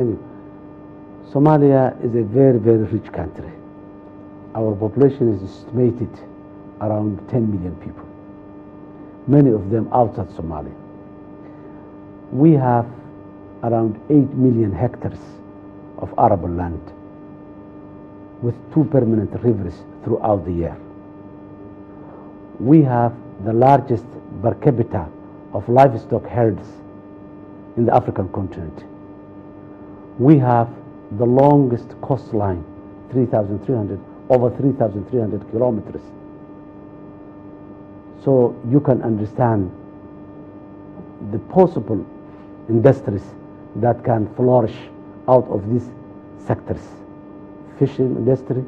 Thank you. Somalia is a very, very rich country. Our population is estimated around 10 million people, many of them outside Somalia. We have around 8 million hectares of arable land with 2 permanent rivers throughout the year. We have the largest per capita of livestock herds in the African continent. We have the longest coastline, over 3,300 kilometers. So you can understand the possible industries that can flourish out of these sectors: fishing industry,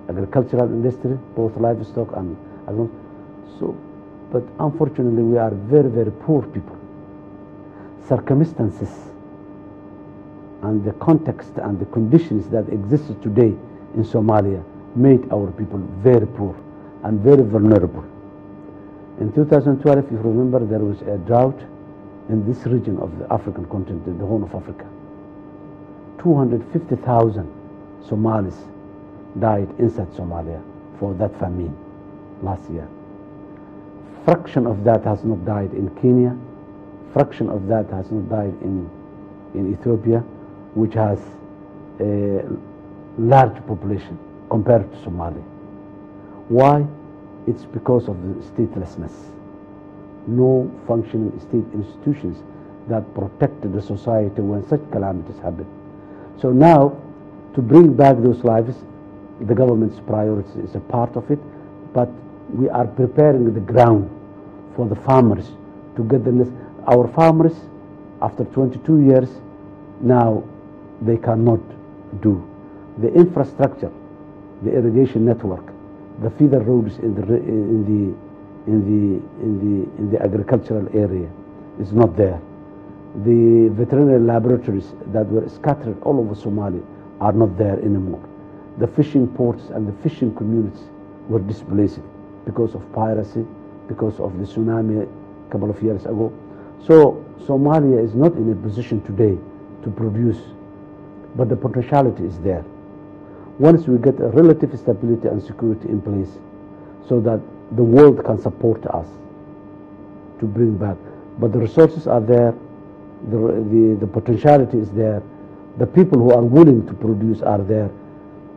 agricultural industry, both livestock and agriculture. So, but unfortunately, we are very, very poor people. Circumstances and the context and the conditions that exist today in Somalia made our people very poor and very vulnerable. In 2012, if you remember, there was a drought in this region of the African continent, in the Horn of Africa. 250,000 Somalis died inside Somalia for that famine last year. Fraction of that has not died in Kenya. Fraction of that has not died in Ethiopia, which has a large population compared to Somalia. Why? It's because of the statelessness. No functioning state institutions that protect the society when such calamities happen. So now, to bring back those lives, the government's priority is a part of it, but we are preparing the ground for the farmers to get the necessary. Our farmers, after 22 years, now they cannot do the infrastructure, the irrigation network, the feeder roads in the agricultural area is not there. The veterinary laboratories that were scattered all over Somalia are not there anymore. The fishing ports and the fishing communities were displaced because of piracy, because of the tsunami a couple of years ago. So Somalia is not in a position today to produce, but the potentiality is there. Once we get a relative stability and security in place so that the world can support us to bring back. But the resources are there, the potentiality is there, the people who are willing to produce are there.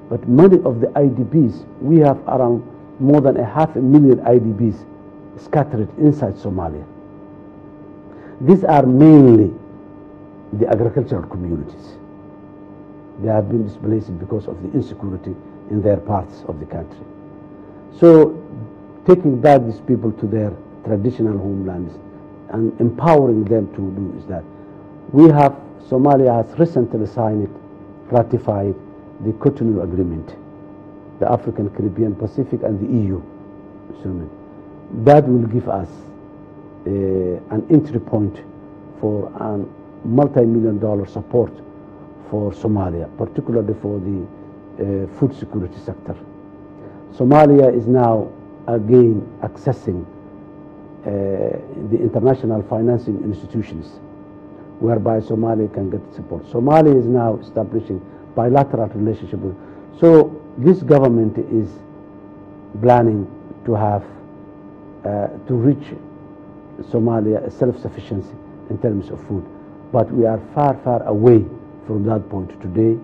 But many of the IDPs, we have around more than 500,000 IDPs scattered inside Somalia. These are mainly the agricultural communities. They have been displaced because of the insecurity in their parts of the country. So taking back these people to their traditional homelands and empowering them to do is that Somalia has recently ratified the Cotonou Agreement, the African, Caribbean, Pacific and the EU. So that will give us an entry point for a multi-million-dollar support for Somalia, particularly for the food security sector. Somalia is now again accessing the international financing institutions whereby Somalia can get support. Somalia is now establishing bilateral relationship with. So this government is planning to have to reach Somalia self-sufficiency in terms of food. But we are far, far away from that point today.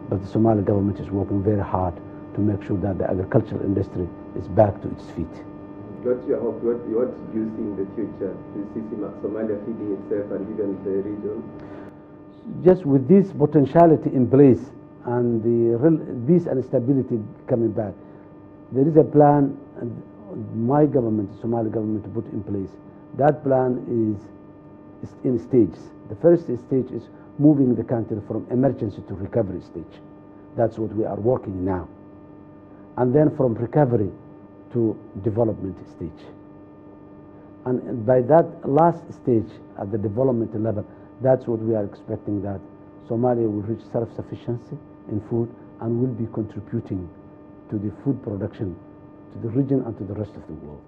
But the Somali government is working very hard to make sure that the agricultural industry is back to its feet. What's your hope? What do you see in the future? Do you see Somalia feeding itself and even the region? Just with this potentiality in place and the peace and stability coming back, there is a plan my government, the Somali government, to put in place. That plan is in stages. The first stage is moving the country from emergency to recovery stage. That's what we are working now. And then from recovery to development stage. And by that last stage at the development level, that's what we are expecting, that Somalia will reach self-sufficiency in food and will be contributing to the food production to the region and to the rest of the world.